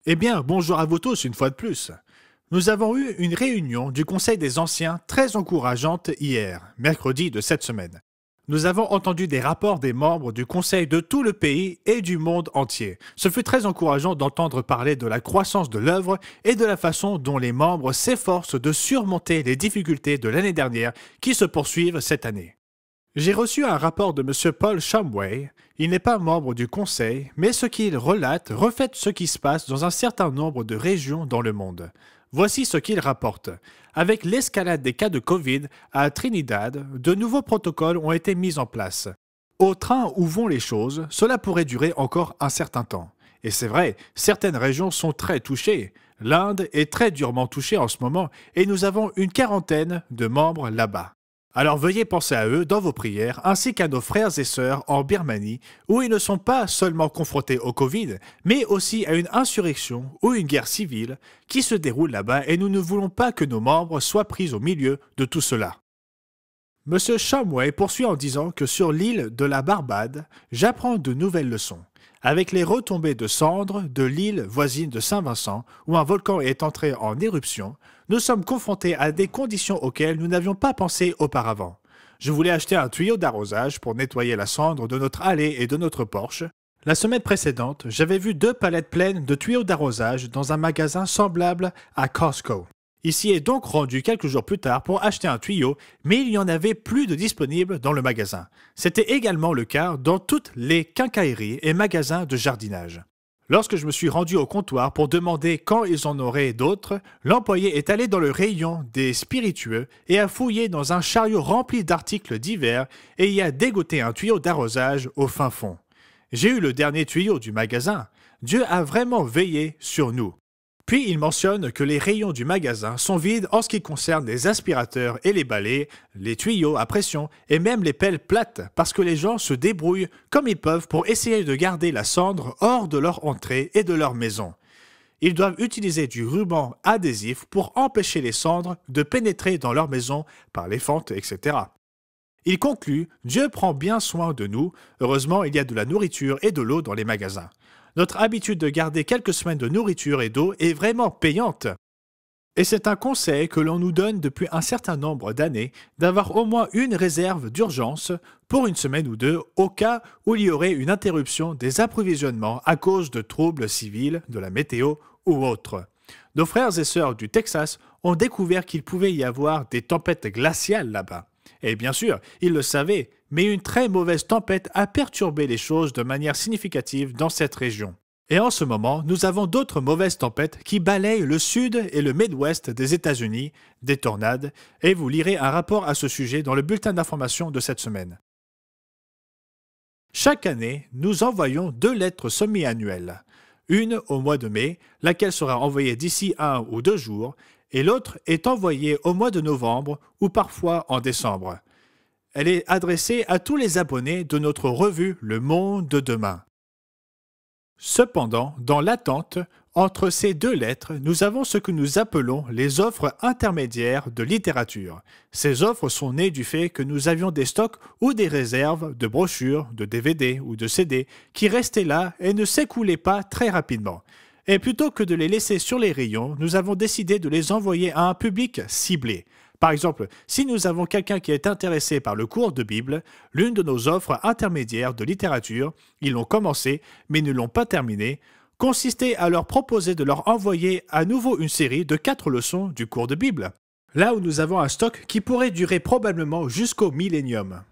Eh bien, bonjour à vous tous une fois de plus. Nous avons eu une réunion du Conseil des Anciens très encourageante hier, mercredi de cette semaine. Nous avons entendu des rapports des membres du Conseil de tout le pays et du monde entier. Ce fut très encourageant d'entendre parler de la croissance de l'œuvre et de la façon dont les membres s'efforcent de surmonter les difficultés de l'année dernière qui se poursuivent cette année. J'ai reçu un rapport de M. Paul Shumway. Il n'est pas membre du Conseil, mais ce qu'il relate reflète ce qui se passe dans un certain nombre de régions dans le monde. Voici ce qu'il rapporte. Avec l'escalade des cas de Covid à Trinidad, de nouveaux protocoles ont été mis en place. Au train où vont les choses, cela pourrait durer encore un certain temps. Et c'est vrai, certaines régions sont très touchées. L'Inde est très durement touchée en ce moment et nous avons une quarantaine de membres là-bas. Alors veuillez penser à eux dans vos prières, ainsi qu'à nos frères et sœurs en Birmanie, où ils ne sont pas seulement confrontés au Covid, mais aussi à une insurrection ou une guerre civile qui se déroule là-bas et nous ne voulons pas que nos membres soient pris au milieu de tout cela. M. Shumway poursuit en disant que sur l'île de la Barbade, j'apprends de nouvelles leçons. Avec les retombées de cendres de l'île voisine de Saint-Vincent, où un volcan est entré en éruption, nous sommes confrontés à des conditions auxquelles nous n'avions pas pensé auparavant. Je voulais acheter un tuyau d'arrosage pour nettoyer la cendre de notre allée et de notre porche. La semaine précédente, j'avais vu 2 palettes pleines de tuyaux d'arrosage dans un magasin semblable à Costco. Ici est donc rendu quelques jours plus tard pour acheter un tuyau, mais il n'y en avait plus de disponibles dans le magasin. C'était également le cas dans toutes les quincailleries et magasins de jardinage. Lorsque je me suis rendu au comptoir pour demander quand ils en auraient d'autres, l'employé est allé dans le rayon des spiritueux et a fouillé dans un chariot rempli d'articles divers et y a dégoté un tuyau d'arrosage au fin fond. J'ai eu le dernier tuyau du magasin. Dieu a vraiment veillé sur nous. Puis il mentionne que les rayons du magasin sont vides en ce qui concerne les aspirateurs et les balais, les tuyaux à pression et même les pelles plates parce que les gens se débrouillent comme ils peuvent pour essayer de garder la cendre hors de leur entrée et de leur maison. Ils doivent utiliser du ruban adhésif pour empêcher les cendres de pénétrer dans leur maison par les fentes, etc. Il conclut « Dieu prend bien soin de nous. Heureusement, il y a de la nourriture et de l'eau dans les magasins. » Notre habitude de garder quelques semaines de nourriture et d'eau est vraiment payante. Et c'est un conseil que l'on nous donne depuis un certain nombre d'années d'avoir au moins une réserve d'urgence pour une semaine ou deux au cas où il y aurait une interruption des approvisionnements à cause de troubles civils, de la météo ou autre. Nos frères et sœurs du Texas ont découvert qu'il pouvait y avoir des tempêtes glaciales là-bas. Et bien sûr, ils le savaient, mais une très mauvaise tempête a perturbé les choses de manière significative dans cette région. Et en ce moment, nous avons d'autres mauvaises tempêtes qui balayent le sud et le Midwest des États-Unis, des tornades, et vous lirez un rapport à ce sujet dans le bulletin d'information de cette semaine. Chaque année, nous envoyons 2 lettres semi-annuelles. Une au mois de mai, laquelle sera envoyée d'ici 1 ou 2 jours, et l'autre est envoyée au mois de novembre ou parfois en décembre. Elle est adressée à tous les abonnés de notre revue Le Monde de demain. Cependant, dans l'attente, entre ces 2 lettres, nous avons ce que nous appelons les offres intermédiaires de littérature. Ces offres sont nées du fait que nous avions des stocks ou des réserves de brochures, de DVD ou de CD qui restaient là et ne s'écoulaient pas très rapidement. Et plutôt que de les laisser sur les rayons, nous avons décidé de les envoyer à un public ciblé. Par exemple, si nous avons quelqu'un qui est intéressé par le cours de Bible, l'une de nos offres intermédiaires de littérature, ils l'ont commencé mais ne l'ont pas terminé, consistait à leur proposer de leur envoyer à nouveau une série de 4 leçons du cours de Bible, là où nous avons un stock qui pourrait durer probablement jusqu'au millénium.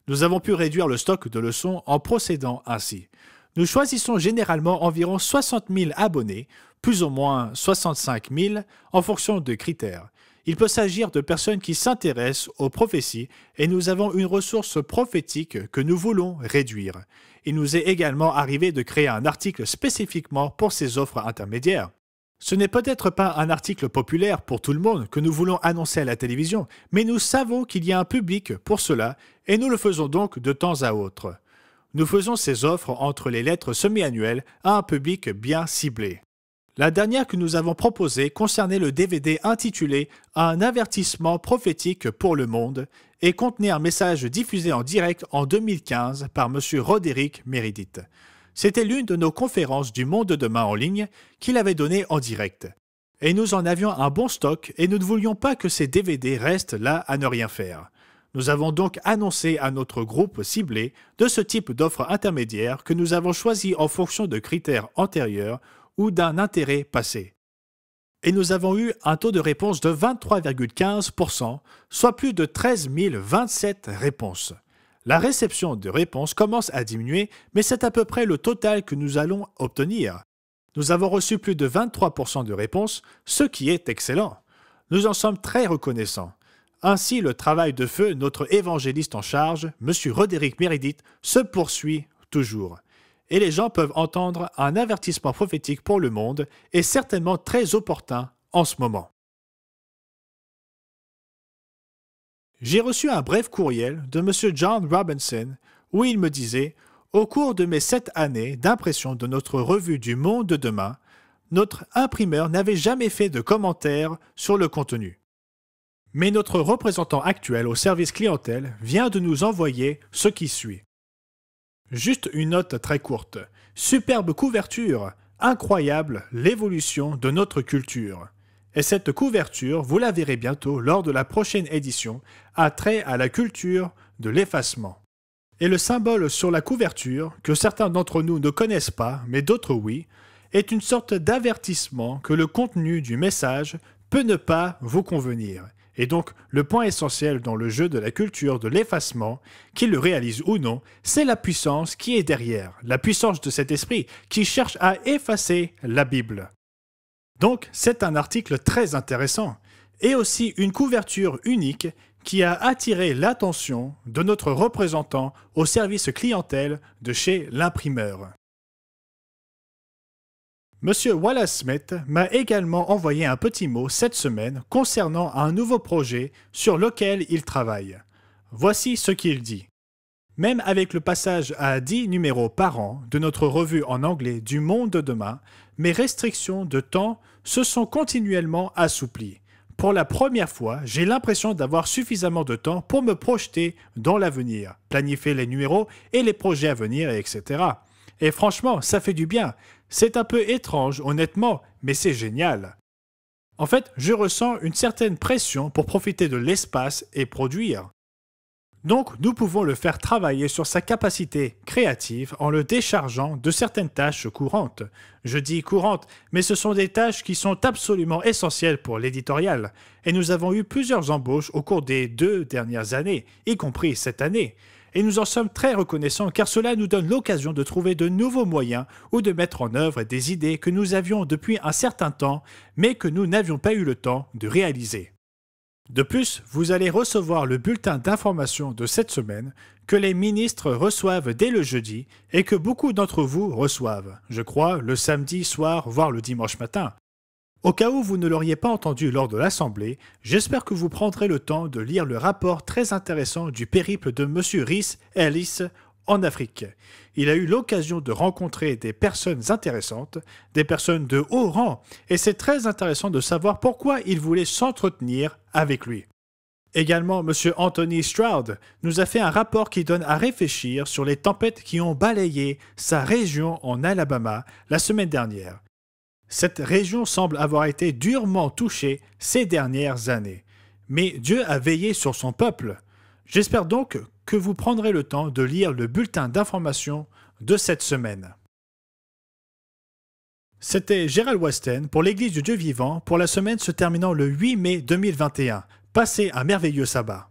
Nous avons pu réduire le stock de leçons en procédant ainsi. Nous choisissons généralement environ 60 000 abonnés, plus ou moins 65 000 en fonction de critères. Il peut s'agir de personnes qui s'intéressent aux prophéties et nous avons une ressource prophétique que nous voulons réduire. Il nous est également arrivé de créer un article spécifiquement pour ces offres intermédiaires. Ce n'est peut-être pas un article populaire pour tout le monde que nous voulons annoncer à la télévision, mais nous savons qu'il y a un public pour cela et nous le faisons donc de temps à autre. Nous faisons ces offres entre les lettres semi-annuelles à un public bien ciblé. La dernière que nous avons proposée concernait le DVD intitulé « Un avertissement prophétique pour le monde » et contenait un message diffusé en direct en 2015 par M. Roderick Meredith. C'était l'une de nos conférences du Monde de demain en ligne qu'il avait donnée en direct. Et nous en avions un bon stock et nous ne voulions pas que ces DVD restent là à ne rien faire. Nous avons donc annoncé à notre groupe ciblé de ce type d'offre intermédiaire que nous avons choisi en fonction de critères antérieurs ou d'un intérêt passé. Et nous avons eu un taux de réponse de 23,15%, soit plus de 13 027 réponses. La réception de réponses commence à diminuer, mais c'est à peu près le total que nous allons obtenir. Nous avons reçu plus de 23% de réponses, ce qui est excellent. Nous en sommes très reconnaissants. Ainsi, le travail de feu, notre évangéliste en charge, M. Roderick Meredith, se poursuit toujours. Et les gens peuvent entendre un avertissement prophétique pour le monde, et certainement très opportun en ce moment. J'ai reçu un bref courriel de M. John Robinson où il me disait « Au cours de mes 7 années d'impression de notre revue du Monde de demain, notre imprimeur n'avait jamais fait de commentaires sur le contenu. Mais notre représentant actuel au service clientèle vient de nous envoyer ce qui suit. Juste une note très courte. Superbe couverture, incroyable l'évolution de notre culture. Et cette couverture, vous la verrez bientôt lors de la prochaine édition, a trait à la culture de l'effacement. Et le symbole sur la couverture, que certains d'entre nous ne connaissent pas, mais d'autres oui, est une sorte d'avertissement que le contenu du message peut ne pas vous convenir. Et donc, le point essentiel dans le jeu de la culture de l'effacement, qu'il le réalise ou non, c'est la puissance qui est derrière, la puissance de cet esprit qui cherche à effacer la Bible. Donc, c'est un article très intéressant, et aussi une couverture unique qui a attiré l'attention de notre représentant au service clientèle de chez l'imprimeur. Monsieur Wallace Smith m'a également envoyé un petit mot cette semaine concernant un nouveau projet sur lequel il travaille. Voici ce qu'il dit. Même avec le passage à 10 numéros par an de notre revue en anglais du Monde de demain, mes restrictions de temps se sont continuellement assouplies. Pour la première fois, j'ai l'impression d'avoir suffisamment de temps pour me projeter dans l'avenir, planifier les numéros et les projets à venir, etc. Et franchement, ça fait du bien. C'est un peu étrange, honnêtement, mais c'est génial. En fait, je ressens une certaine pression pour profiter de l'espace et produire. Donc, nous pouvons le faire travailler sur sa capacité créative en le déchargeant de certaines tâches courantes. Je dis courantes, mais ce sont des tâches qui sont absolument essentielles pour l'éditorial. Et nous avons eu plusieurs embauches au cours des 2 dernières années, y compris cette année. Et nous en sommes très reconnaissants car cela nous donne l'occasion de trouver de nouveaux moyens ou de mettre en œuvre des idées que nous avions depuis un certain temps, mais que nous n'avions pas eu le temps de réaliser. De plus, vous allez recevoir le bulletin d'information de cette semaine que les ministres reçoivent dès le jeudi et que beaucoup d'entre vous reçoivent, je crois, le samedi soir, voire le dimanche matin. Au cas où vous ne l'auriez pas entendu lors de l'Assemblée, j'espère que vous prendrez le temps de lire le rapport très intéressant du périple de M. Rhys Ellis en Afrique. Il a eu l'occasion de rencontrer des personnes intéressantes, des personnes de haut rang, et c'est très intéressant de savoir pourquoi il voulait s'entretenir avec lui. Également, M. Anthony Stroud nous a fait un rapport qui donne à réfléchir sur les tempêtes qui ont balayé sa région en Alabama la semaine dernière. Cette région semble avoir été durement touchée ces dernières années. Mais Dieu a veillé sur son peuple. J'espère donc que vous prendrez le temps de lire le bulletin d'information de cette semaine. C'était Gérald Weston pour l'Église du Dieu vivant pour la semaine se terminant le 8 mai 2021. Passez un merveilleux sabbat.